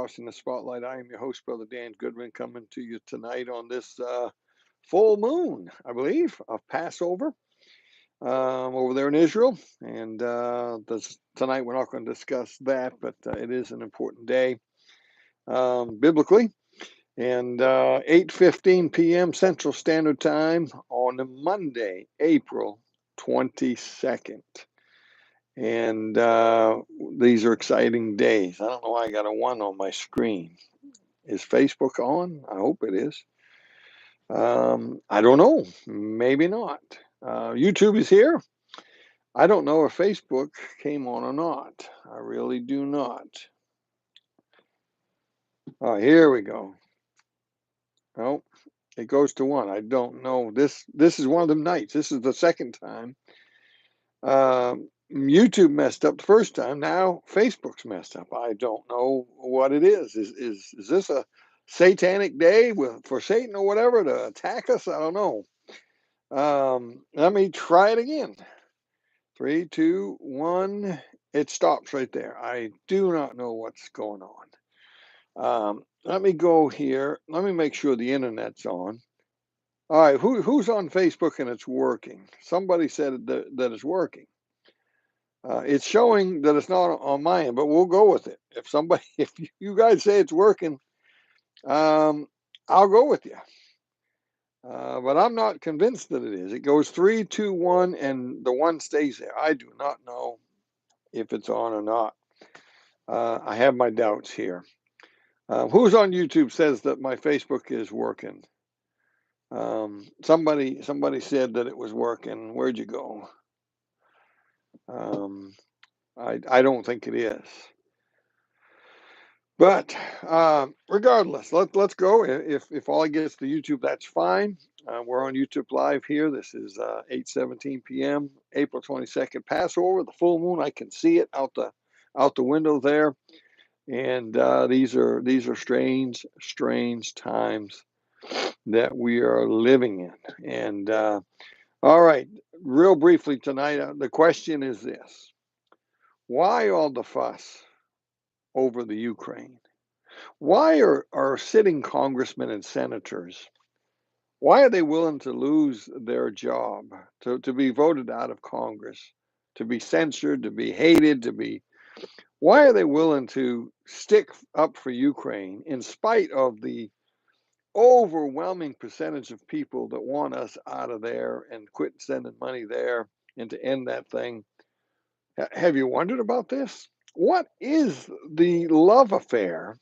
watching the Spotlight. I am your host, Brother Dan Goodwin, coming to you tonight on this full moon, I believe, of Passover over there in Israel. And tonight we're not going to discuss that, but it is an important day biblically. And 8:15 p.m. Central Standard Time on Monday, April 22nd. And these are exciting days. I don't know why I got a 1 on my screen. Is Facebook on? I hope it is. I don't know. Maybe not. YouTube is here. I don't know if Facebook came on or not. I really do not. Oh, here we go. Oh, it goes to 1. I don't know. This is one of them nights. This is the second time. YouTube messed up the first time. Now Facebook's messed up. I don't know what it is. Is this a satanic day for Satan or whatever to attack us? I don't know. Let me try it again. 3, 2, 1. It stops right there. I do not know what's going on. Let me go here. Let me make sure the internet's on. All right, who's on Facebook and it's working? Somebody said that it's working. It's showing that it's not on my end, but we'll go with it. If you guys say it's working, I'll go with you. But I'm not convinced that it is. It goes 3, 2, 1, and the 1 stays there. I do not know if it's on or not. I have my doubts here. Who's on YouTube says that my Facebook is working? Somebody said that it was working. Where'd you go? I don't think it is. But regardless, let's go. If all it gets to YouTube, that's fine. We're on YouTube Live here. This is 8:17 p.m. April 22nd, Passover. The full moon. I can see it out the window there. And these are strange times that we are living in. And all right, real briefly tonight, the question is this: why all the fuss over the Ukraine? Why are sitting congressmen and senators, why are they willing to lose their job, to be voted out of Congress, to be censored, to be hated, why are they willing to stick up for Ukraine in spite of the overwhelming percentage of people that want us out of there and quit sending money there and to end that thing? Have you wondered about this? What is the love affair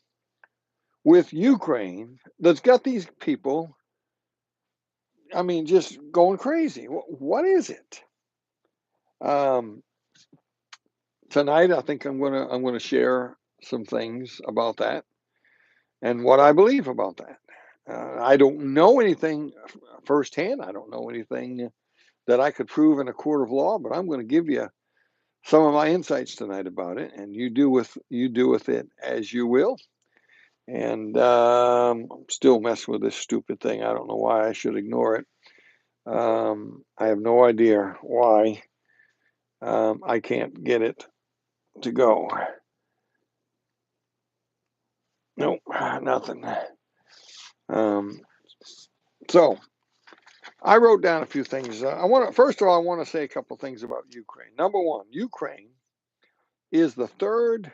with Ukraine that's got these people, I mean, just going crazy? What is it? Tonight, I think I'm gonna share some things about that and what I believe about that. I don't know anything firsthand. I don't know anything that I could prove in a court of law, but I'm going to give you some of my insights tonight about it, and you do with it as you will. And I'm still messing with this stupid thing. I don't know why I should ignore it. I have no idea why I can't get it to go. Nope, nothing. So I wrote down a few things. First of all, I want to say a couple things about Ukraine. Number one, Ukraine is the 3rd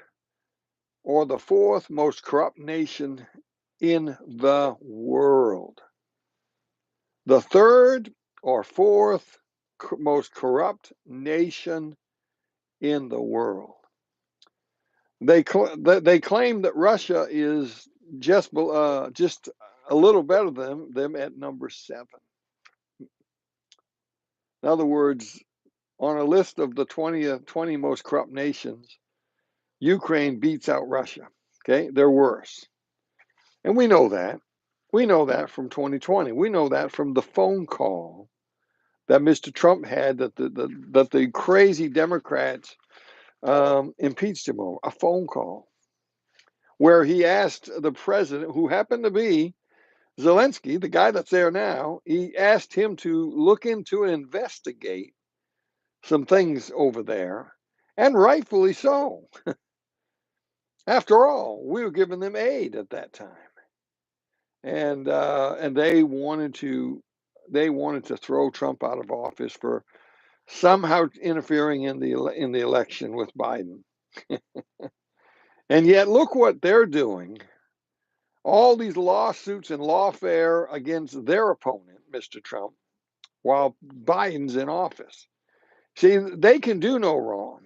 or the 4th most corrupt nation in the world. The 3rd or 4th most corrupt nation in the world. They claim that Russia is just a little better than them at number 7. In other words, on a list of the 20 most corrupt nations, Ukraine beats out Russia. Okay, they're worse, and we know that. We know that from 2020. We know that from the phone call that Mr. Trump had that the crazy Democrats impeached him over. A phone call where he asked the president, who happened to be Zelensky, the guy that's there now, he asked him to look into and investigate some things over there, and rightfully so. After all, we were giving them aid at that time, and they wanted to throw Trump out of office for somehow interfering in the election with Biden. And yet, look what they're doing. All these lawsuits and lawfare against their opponent, Mr. Trump, while Biden's in office. See, they can do no wrong.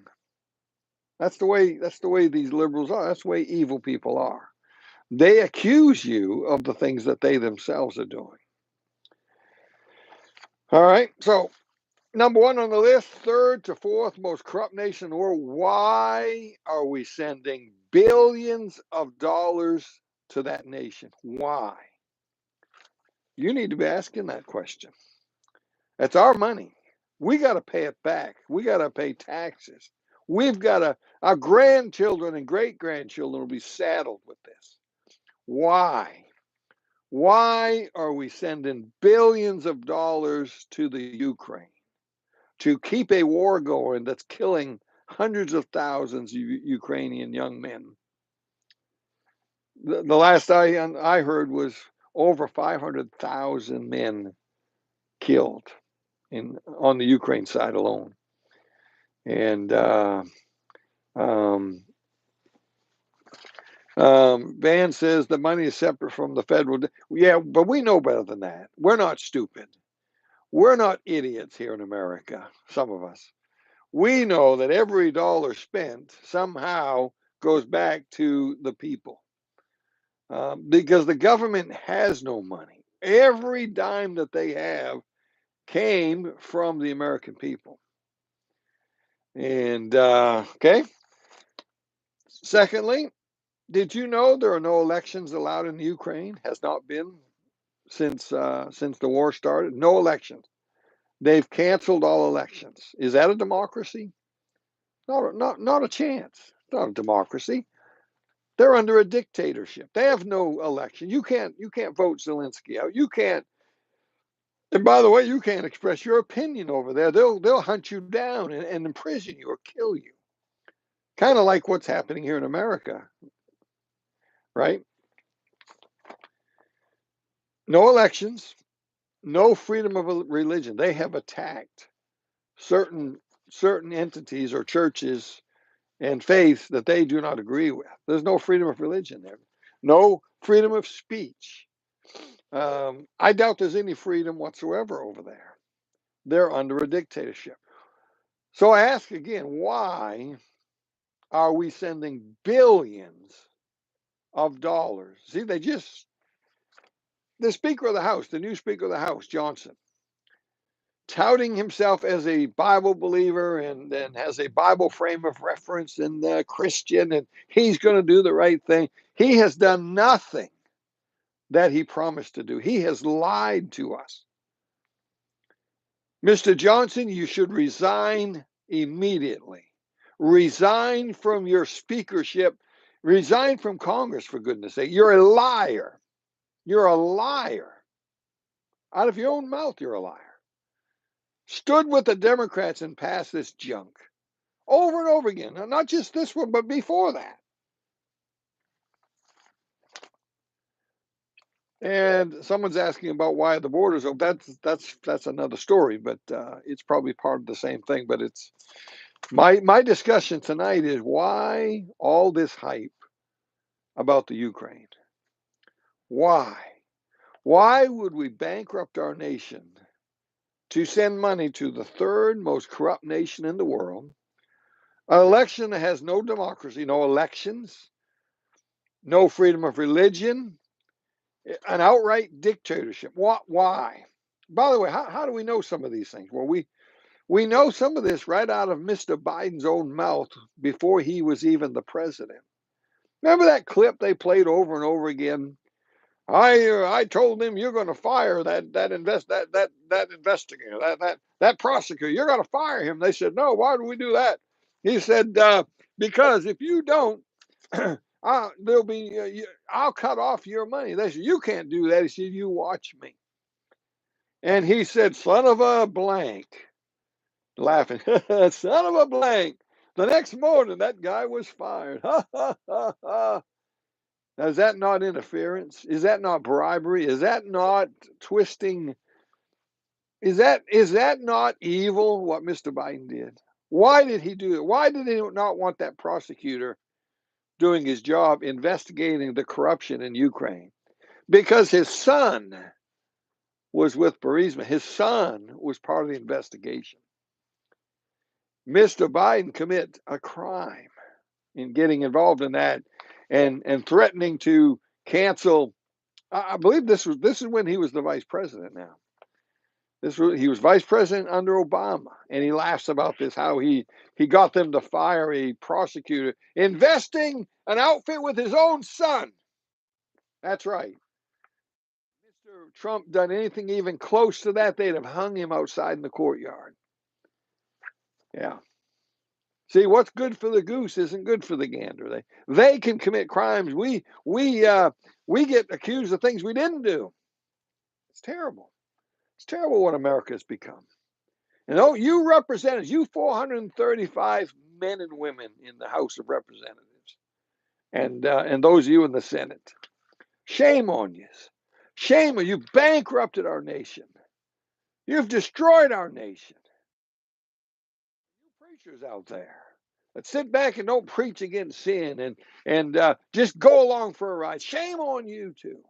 That's the way these liberals are. That's the way evil people are. They accuse you of the things that they themselves are doing. All right. So, number one on the list, third to fourth most corrupt nation in the world. Why are we sending billions of dollars to that nation? Why? You need to be asking that question. That's our money. We got to pay it back. We got to pay taxes. Our grandchildren and great grandchildren will be saddled with this. Why? Why are we sending billions of dollars to the Ukraine to keep a war going that's killing hundreds of thousands of Ukrainian young men? The last I heard was over 500,000 men killed on the Ukraine side alone. And Van says the money is separate from the federal. Yeah, but we know better than that. We're not stupid. We're not idiots here in America, some of us. We know that every dollar spent somehow goes back to the people, because the government has no money. Every dime that they have came from the American people. And okay. Secondly, did you know there are no elections allowed in the Ukraine? Has not been since the war started. No elections. They've canceled all elections. Is that a democracy? Not a chance. It's not a democracy. They're under a dictatorship. They have no election. You can't vote Zelensky out. You can't. And by the way, you can't express your opinion over there. They'll hunt you down and imprison you or kill you. Kind of like what's happening here in America, right? No elections, no freedom of religion. They have attacked certain certain entities or churches and faiths that they do not agree with. There's no freedom of religion there, no freedom of speech. I doubt there's any freedom whatsoever over there. They're under a dictatorship. So I ask again, why are we sending billions of dollars? See, the Speaker of the House, the new Speaker of the House, Johnson, touting himself as a Bible believer and has a Bible frame of reference and Christian, and he's going to do the right thing. He has done nothing that he promised to do. He has lied to us. Mr. Johnson, you should resign immediately. Resign from your speakership. Resign from Congress, for goodness sake. You're a liar. You're a liar. Out of your own mouth, you're a liar. Stood with the Democrats and passed this junk over and over again. Now, not just this one, but before that. And someone's asking about why the borders open. That's another story, but it's probably part of the same thing. But it's my discussion tonight is why all this hype about the Ukraine. Why? Why would we bankrupt our nation to send money to the third most corrupt nation in the world? An election that has no democracy, no elections, no freedom of religion, an outright dictatorship. Why? By the way, how do we know some of these things? Well, we know some of this right out of Mr. Biden's own mouth before he was even the president. Remember that clip they played over and over again? I told them you're going to fire that investigator, that prosecutor. You're going to fire him. They said, no. Why do we do that? He said, because if you don't, I'll cut off your money. They said, you can't do that. He said, you watch me. And he said, son of a blank, laughing, son of a blank. The next morning, that guy was fired. Ha ha ha ha. Now, is that not interference? Is that not bribery? Is that not twisting? Is that not evil what Mr. Biden did? Why did he do it? Why did he not want that prosecutor doing his job investigating the corruption in Ukraine? Because his son was with Burisma. His son was part of the investigation. Mr. Biden commit a crime in getting involved in that and threatening to cancel. I believe this is when he was the vice president now. He was vice president under Obama, and he laughs about this, how he got them to fire a prosecutor investing an outfit with his own son. That's right. Mr. Trump done anything even close to that, they'd have hung him outside in the courtyard. Yeah. See, what's good for the goose isn't good for the gander. They can commit crimes. We get accused of things we didn't do. It's terrible. It's terrible what America has become. And oh, you representatives, you 435 men and women in the House of Representatives, and those of you in the Senate, shame on you. Shame on you. Bankrupted our nation. You've destroyed our nation. You preachers out there that sit back and don't preach against sin and just go along for a ride. Shame on you too.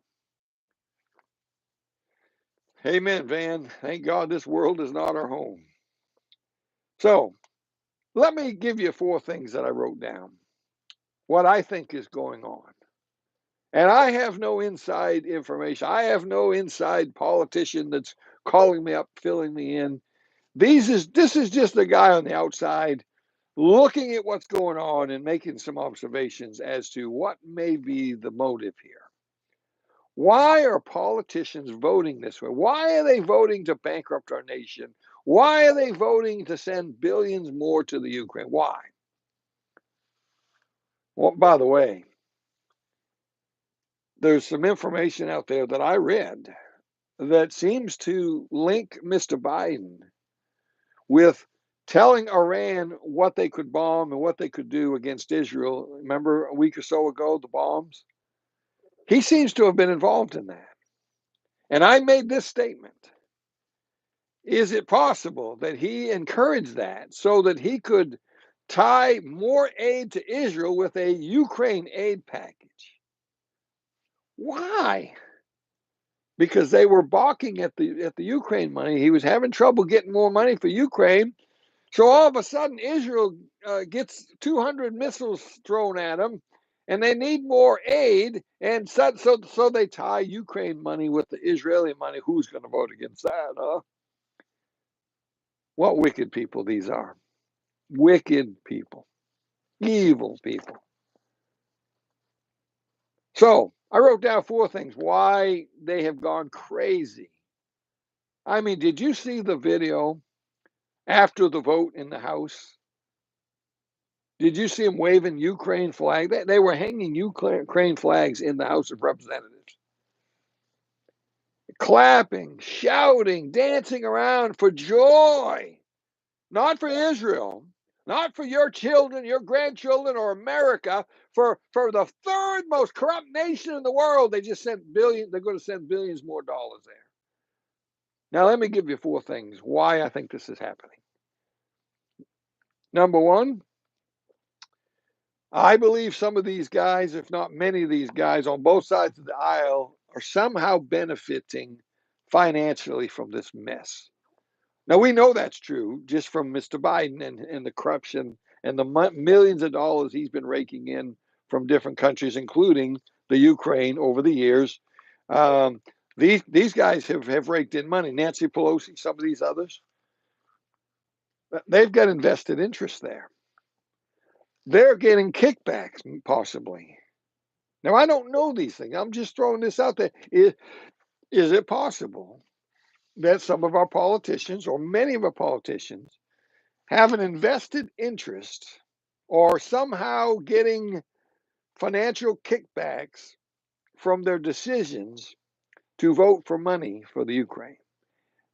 Amen, Van. Thank God this world is not our home. So let me give you 4 things that I wrote down. What I think is going on. And I have no inside information. I have no inside politician that's calling me up, filling me in. This is just a guy on the outside looking at what's going on and making some observations as to what may be the motive here. Why are politicians voting this way? Why are they voting to bankrupt our nation? Why are they voting to send billions more to the Ukraine? Why? Well, by the way, there's some information out there that I read that seems to link Mr. Biden with telling Iran what they could bomb and what they could do against Israel. Remember a week or so ago, the bombs? He seems to have been involved in that. And I made this statement. Is it possible that he encouraged that so that he could tie more aid to Israel with a Ukraine aid package? Why? Because they were balking at the Ukraine money. He was having trouble getting more money for Ukraine. So all of a sudden, Israel gets 200 missiles thrown at them, and they need more aid. And so they tie Ukraine money with the Israeli money. Who's going to vote against that, huh? What wicked people these are. Wicked people. Evil people. So I wrote down 4 things why they have gone crazy. I mean, did you see the video after the vote in the House? Did you see them waving Ukraine flag? They were hanging Ukraine flags in the House of Representatives. Clapping, shouting, dancing around for joy. Not for Israel, not for your children, your grandchildren, or America, for the 3rd most corrupt nation in the world. They just sent billions, they're going to send billions more dollars there. Now, let me give you 4 things why I think this is happening. Number 1, I believe some of these guys, if not many of these guys on both sides of the aisle, are somehow benefiting financially from this mess. Now, we know that's true just from Mr. Biden and the corruption and the millions of dollars he's been raking in from different countries, including the Ukraine over the years. These guys have raked in money. Nancy Pelosi, some of these others, they've got invested interest there. They're getting kickbacks, possibly. Now, I don't know these things. I'm just throwing this out there. Is it possible that some of our politicians, or many of our politicians, have an invested interest or somehow getting financial kickbacks from their decisions to vote for money for the Ukraine?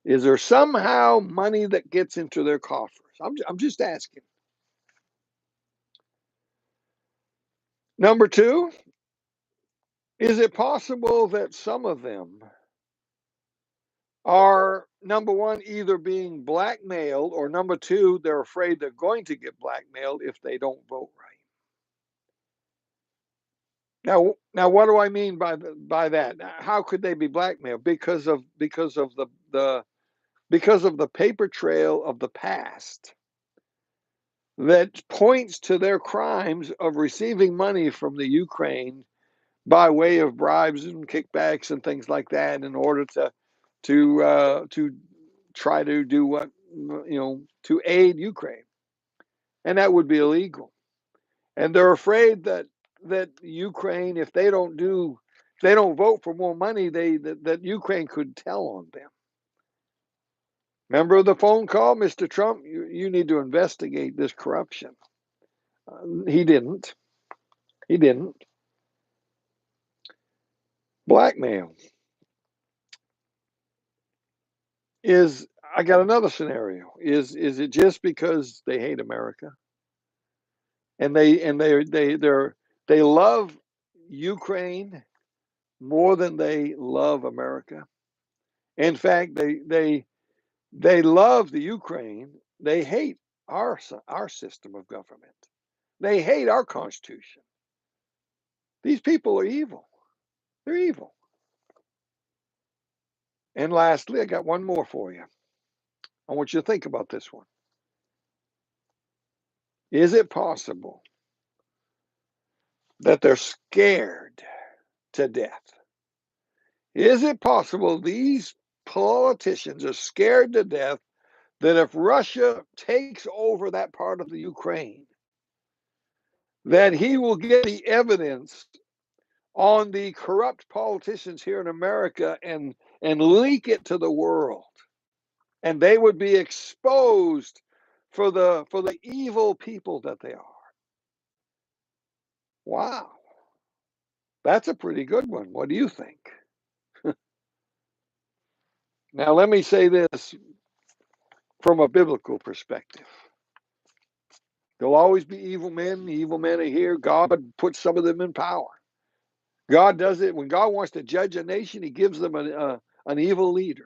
Is there somehow money that gets into their coffers? I'm just asking. Number two, is it possible that some of them are, number one, either being blackmailed, or number two, they're afraid they're going to get blackmailed if they don't vote right? Now, what do I mean by that? How could they be blackmailed? Because of the paper trail of the past that points to their crimes of receiving money from the Ukraine by way of bribes and kickbacks and things like that, in order to try to do what, to aid Ukraine, and that would be illegal. And they're afraid that Ukraine, if they don't vote for more money, that Ukraine could tell on them. Remember the phone call, Mr. Trump? You need to investigate this corruption. He didn't. He didn't. Blackmail is. I got another scenario. Is it just because they hate America and they love Ukraine more than they love America? In fact, they love the Ukraine. They hate our system of government. They hate our Constitution. These people are evil. They're evil. And lastly, I got one more for you. I want you to think about this one. Is it possible that they're scared to death? Is it possible these politicians are scared to death that if Russia takes over that part of the Ukraine, that he will get the evidence on the corrupt politicians here in America and leak it to the world, and they would be exposed for the evil people that they are? Wow, that's a pretty good one. What do you think? Now, let me say this from a biblical perspective. There'll always be evil men. The evil men are here. God puts some of them in power. God does it. When God wants to judge a nation, he gives them an evil leader.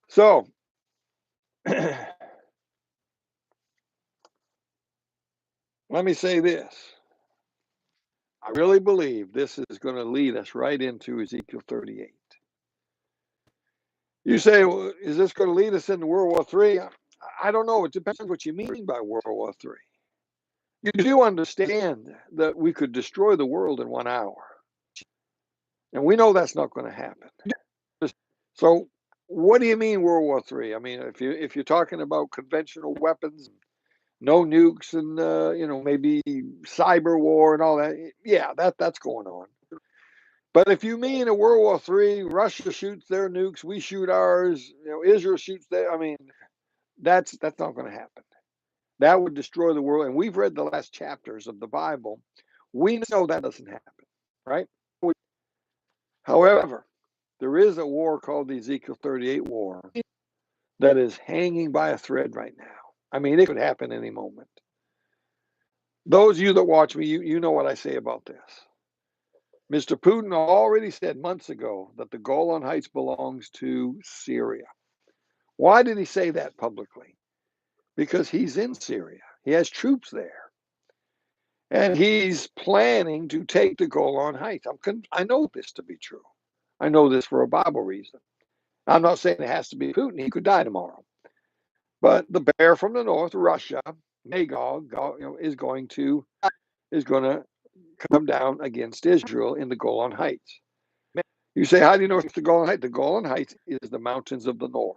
So, let me say this. I really believe this is going to lead us right into Ezekiel 38. You say, well, is this going to lead us into World War III? I don't know. It depends what you mean by World War III. You do understand that we could destroy the world in 1 hour. And we know that's not going to happen. So, what do you mean World War III? I mean, if you're talking about conventional weapons, no nukes, and maybe cyber war and all that, yeah, that's going on. But if you mean a World War III, Russia shoots their nukes, we shoot ours, Israel shoots their, I mean, that's not going to happen. That would destroy the world. And we've read the last chapters of the Bible. We know that doesn't happen, right? However, there is a war called the Ezekiel 38 war that is hanging by a thread right now. I mean, it could happen any moment. Those of you that watch me, you know what I say about this. Mr. Putin already said months ago that the Golan Heights belongs to Syria. Why did he say that publicly? Because he's in Syria. He has troops there. And he's planning to take the Golan Heights. I know this to be true. I know this for a Bible reason. I'm not saying it has to be Putin. He could die tomorrow. But the bear from the north, Russia, Magog, is going to come down against Israel in the Golan Heights. You say, how do you know it's the Golan Heights? The Golan Heights is the mountains of the north,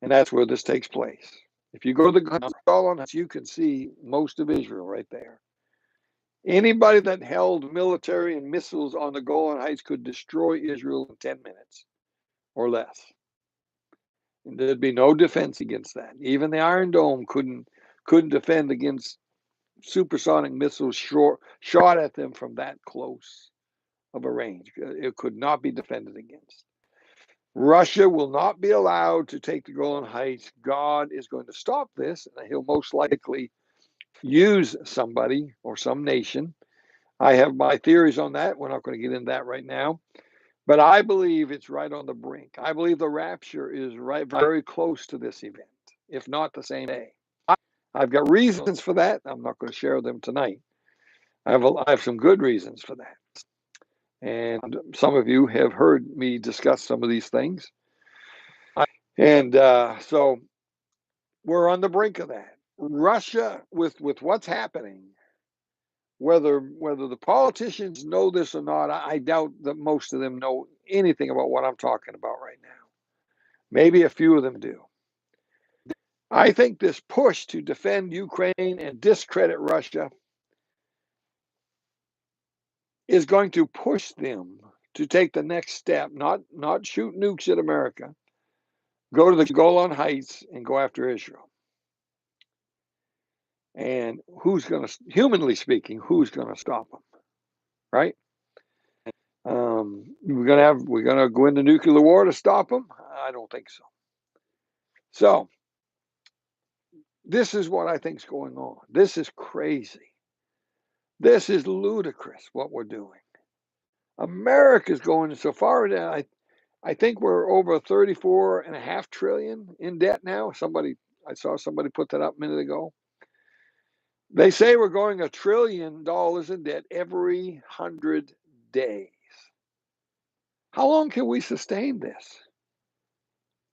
and that's where this takes place. If you go to the Golan Heights, you can see most of Israel right there. Anybody that held military and missiles on the Golan Heights could destroy Israel in 10 minutes or less. And there'd be no defense against that. Even the Iron Dome couldn't defend against supersonic missiles shot at them from that close of a range. It could not be defended against. Russia will not be allowed to take the Golan Heights. God is going to stop this, and he'll most likely use somebody or some nation. I have my theories on that. We're not going to get into that right now. But I believe it's right on the brink. I believe the rapture is right very close to this event, if not the same day. I've got reasons for that. I'm not going to share them tonight. I have some good reasons for that. And some of you have heard me discuss some of these things. And so we're on the brink of that. Russia, with what's happening, whether the politicians know this or not, I doubt that most of them know anything about what I'm talking about right now. Maybe a few of them do. I think this push to defend Ukraine and discredit Russia is going to push them to take the next step, not shoot nukes at America, go to the Golan Heights and go after Israel. And humanly speaking, who's going to stop them, right? We're gonna go into nuclear war to stop them? I don't think so. So this is what I think is going on. This is crazy. This is ludicrous what we're doing. America's going so far down. I think we're over 34.5 trillion in debt now. I saw somebody put that up a minute ago. They say we're going $1 trillion in debt every 100 days. How long can we sustain this?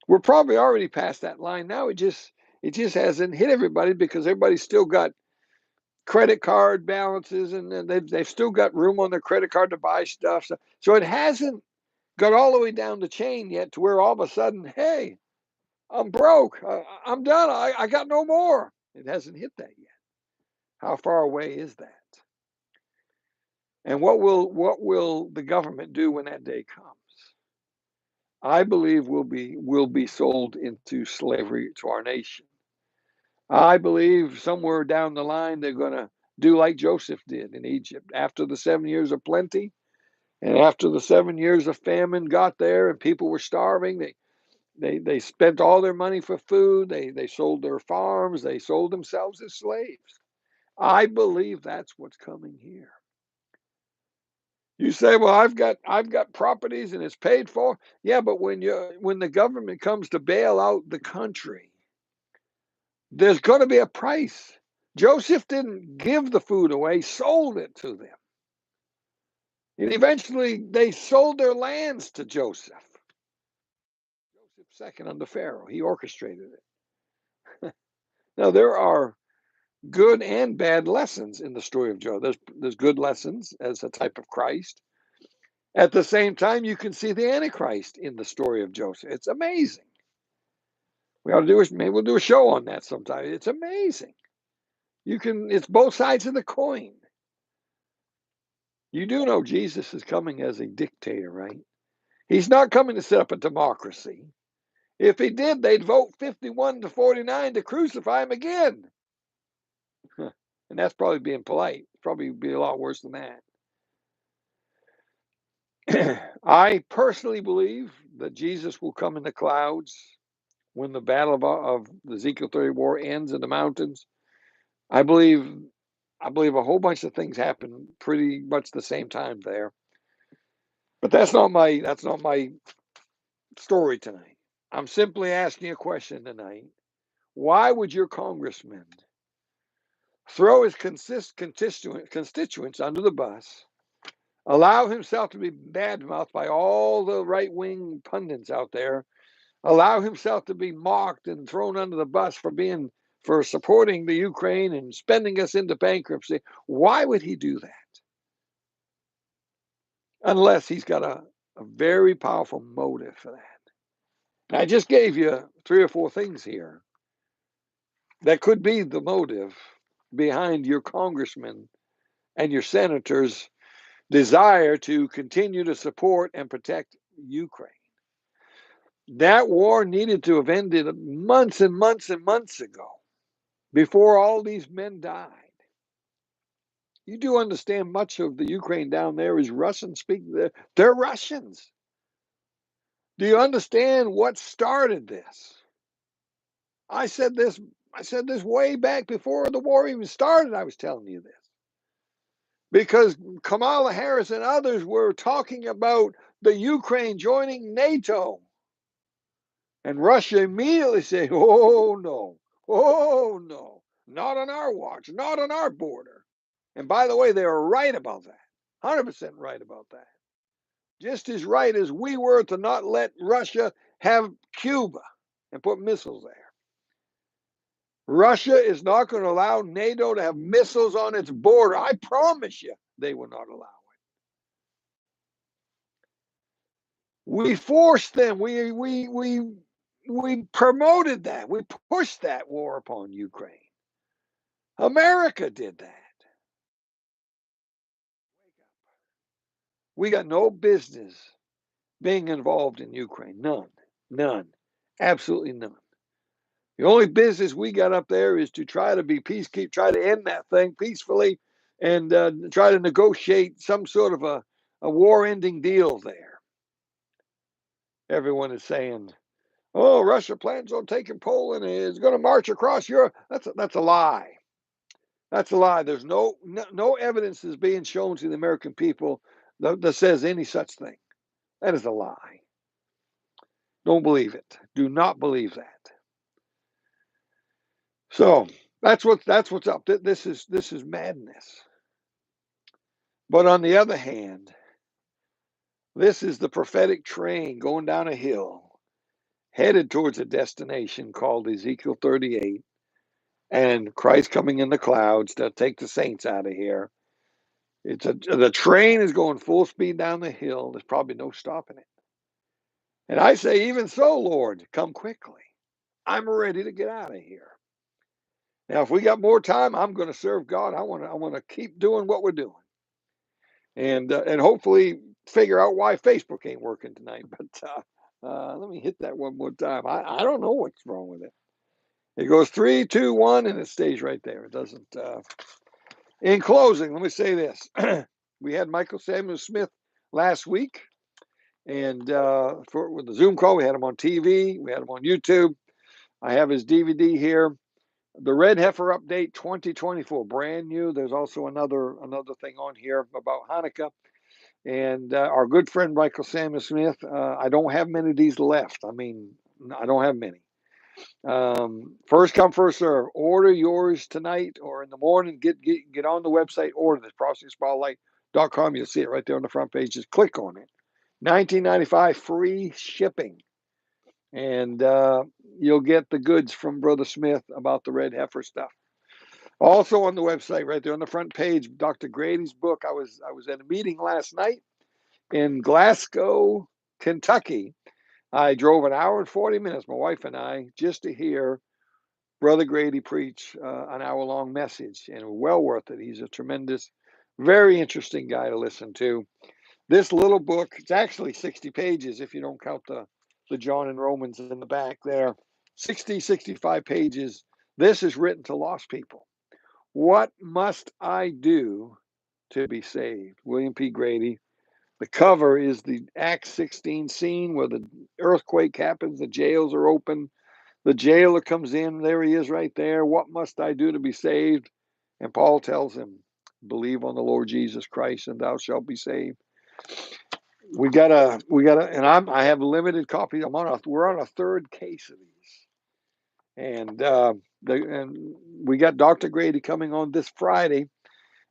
We're probably already past that line now. It just hasn't hit everybody because everybody's still got credit card balances and they've still got room on their credit card to buy stuff. So it hasn't got all the way down the chain yet to where all of a sudden, hey, I'm broke. I'm done. I got no more. It hasn't hit that yet. How far away is that? And what will the government do when that day comes? I believe we'll be sold into slavery to our nation. I believe somewhere down the line they're going to do like Joseph did in Egypt after the 7 years of plenty and after the 7 years of famine got there and people were starving. They spent all their money for food. They sold their farms. They sold themselves as slaves. I believe that's what's coming here. You say, well, I've got properties and it's paid for. Yeah, but when the government comes to bail out the country, there's going to be a price. Joseph didn't give the food away, sold it to them. And eventually they sold their lands to Joseph. Joseph second under Pharaoh. He orchestrated it. Now there are good and bad lessons in the story of Joseph. There's good lessons as a type of Christ. At the same time, you can see the Antichrist in the story of Joseph. It's amazing. Maybe we'll do a show on that sometime. It's amazing. It's both sides of the coin. You do know Jesus is coming as a dictator, right? He's not coming to set up a democracy. If he did, they'd vote 51-49 to crucify him again. And that's probably being polite. Probably be a lot worse than that. I personally believe that Jesus will come in the clouds when the battle of the Ezekiel 30 war ends in the mountains. I believe a whole bunch of things happen pretty much the same time there. But that's not my story tonight. I'm simply asking a question tonight. Why would your congressman throw his constituents under the bus, allow himself to be badmouthed by all the right-wing pundits out there, allow himself to be mocked and thrown under the bus for supporting the Ukraine and spending us into bankruptcy? Why would he do that? Unless he's got a very powerful motive for that. I just gave you 3 or 4 things here that could be the motive behind your congressman and your senators' desire to continue to support and protect Ukraine. That war needed to have ended months and months and months ago, before all these men died. You do understand much of the Ukraine down there is Russian speaking. They're Russians. Do you understand what started this? I said this I said this way back before the war even started. I was telling you this because Kamala Harris and others were talking about the Ukraine joining NATO. And Russia immediately said, oh, no, not on our watch, not on our border. And by the way, they were right about that, 100% right about that. Just as right as we were to not let Russia have Cuba and put missiles there. Russia is not going to allow NATO to have missiles on its border. I promise you, they will not allow it. We forced them. We promoted that. We pushed that war upon Ukraine. America did that. We got no business being involved in Ukraine. None. Absolutely none. The only business we got up there is to try to be peacekeeper, try to end that thing peacefully, and try to negotiate some sort of a war-ending deal there. Everyone is saying, "Oh, Russia plans on taking Poland and is going to march across Europe." That's a lie. That's a lie. There's no evidence is being shown to the American people that says any such thing. That is a lie. Don't believe it. Do not believe that. So that's what's up. This is madness. But on the other hand, this is the prophetic train going down a hill, headed towards a destination called Ezekiel 38, and Christ coming in the clouds to take the saints out of here. The train is going full speed down the hill. There's probably no stopping it. And I say, even so, Lord, come quickly. I'm ready to get out of here. Now, if we got more time, I'm going to serve God. I want to keep doing what we're doing, and hopefully figure out why Facebook ain't working tonight. But let me hit that one more time. I don't know what's wrong with it. It goes 3, 2, 1, and it stays right there. It doesn't. In closing, let me say this: we had Michael Samuel Smith last week, and with the Zoom call, we had him on TV, we had him on YouTube. I have his DVD here. The Red Heifer Update 2024, brand new. There's also another thing on here about Hanukkah. And our good friend Michael Samuel Smith, I don't have many of these left. I mean, I don't have many. First come, first serve. Order yours tonight or in the morning. Get on the website, order this, prophecyspotlight.com. You'll see it right there on the front page. Just click on it. $19.95 free shipping. And you'll get the goods from Brother Smith about the red heifer stuff. Also on the website, right there on the front page, Dr. Grady's book. I was at a meeting last night in Glasgow, Kentucky. I drove an hour and 40 minutes, my wife and I, just to hear Brother Grady preach an hour-long message, and well worth it. He's a tremendous, very interesting guy to listen to. This little book, it's actually 60 pages if you don't count the John and Romans in the back there. 65 pages. This is written to lost people. What must I do to be saved? William P. Grady. The cover is the Acts 16 scene where the earthquake happens, the jails are open, the jailer comes in, there he is right there. What must I do to be saved? And Paul tells him, believe on the Lord Jesus Christ and thou shalt be saved. We gotta, and I have limited copies. We're on a third case of these, and we got Dr. Grady coming on this Friday.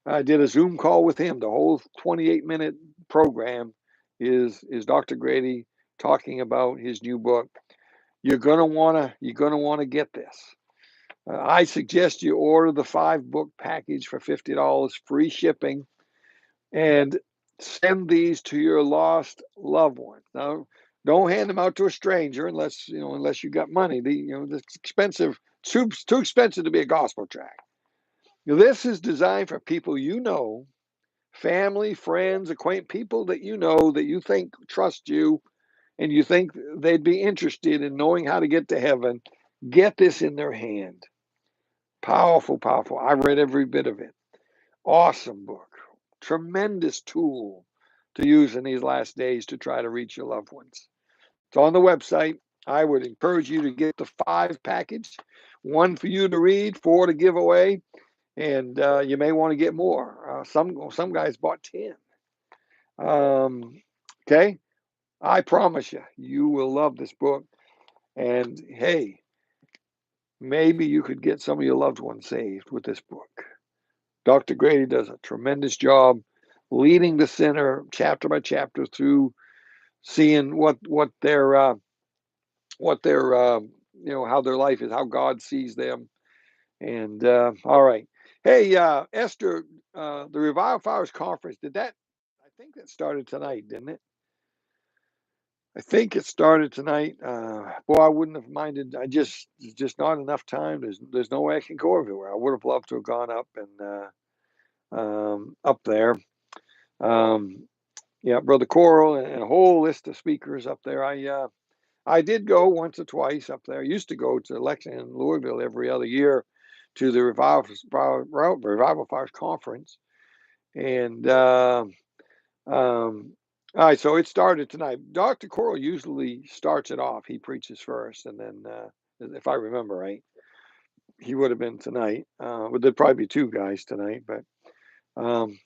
I did a Zoom call with him. The whole 28-minute program is Dr. Grady talking about his new book. You're gonna wanna get this. I suggest you order the 5-book package for $50, free shipping, and send these to your lost loved ones. Now, don't hand them out to a stranger unless you got money. It's expensive, too expensive to be a gospel tract. This is designed for people family, friends, people that that you think trust you, and you think they'd be interested in knowing how to get to heaven. Get this in their hand. Powerful, powerful. I read every bit of it. Awesome book. Tremendous tool to use in these last days to try to reach your loved ones. It's on the website. I would encourage you to get the 5 package. one for you to read, 4 to give away, and you may want to get more. Some guys bought 10. Okay, I promise you, you will love this book. And hey, maybe you could get some of your loved ones saved with this book. Dr. Grady does a tremendous job leading the sinner chapter by chapter through seeing what their how their life is, how God sees them. And all right, hey Esther, the Revival Fires Conference, I think that started tonight, didn't it? I think it started tonight. Boy, I wouldn't have minded. There's just not enough time. There's no way I can go everywhere. I would have loved to have gone up and up there. Um, yeah, Brother Coral and a whole list of speakers up there. I did go once or twice up there. I used to go to Lexington and Louisville every other year to the Revival Fires Conference. And all right, so it started tonight. Dr. Coral usually starts it off. He preaches first, and then, if I remember right, he would have been tonight. But there'd probably be two guys tonight. But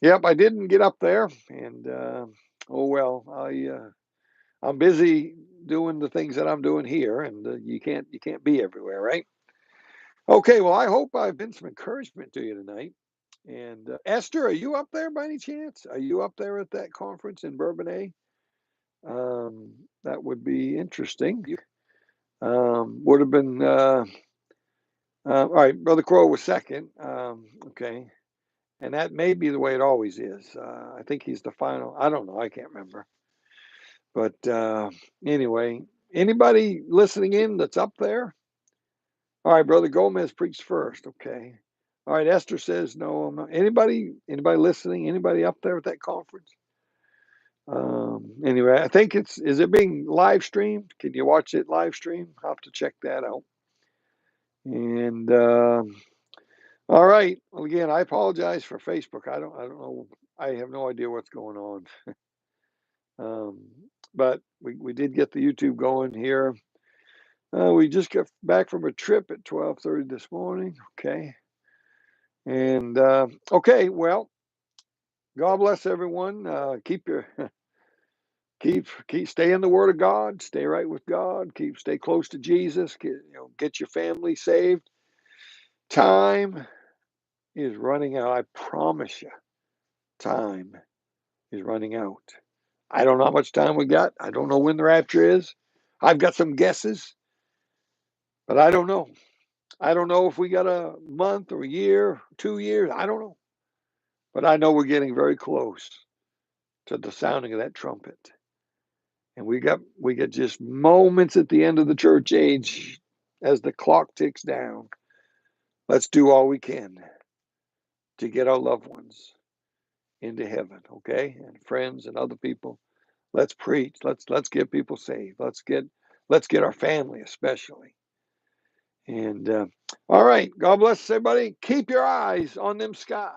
yep, I didn't get up there, and oh well. I'm busy doing the things that I'm doing here, and you can't be everywhere, right? Okay, well, I hope I've been some encouragement to you tonight. And Esther, are you up there by any chance? Are you up there at that conference in Bourbonnais? That would be interesting. Would have been all right. Brother Crow was second. Okay, and that may be the way it always is. I think he's the final. I don't know. I can't remember. But anyway, anybody listening in that's up there? All right, Brother Gomez preached first. Okay. All right, Esther says no. I'm not. Anybody listening? Anybody up there at that conference? Anyway, I think is it being live streamed? Can you watch it live stream? I'll have to check that out. And all right. Well, again, I apologize for Facebook. I don't know. I have no idea what's going on. But we did get the YouTube going here. We just got back from a trip at 12:30 this morning. Okay. And okay, well, God bless everyone. Keep your keep stay in the Word of God. Stay right with God. Stay close to Jesus. Get your family saved. Time is running out. I promise you, time is running out. I don't know how much time we got. I don't know when the rapture is. I've got some guesses, but I don't know. I don't know if we got a month or a year, 2 years. I don't know. But I know we're getting very close to the sounding of that trumpet. And we got just moments at the end of the church age as the clock ticks down. Let's do all we can to get our loved ones into heaven, okay? And friends and other people. Let's preach. Let's get people saved. Let's get our family especially. And all right, God bless everybody. Keep your eyes on them skies.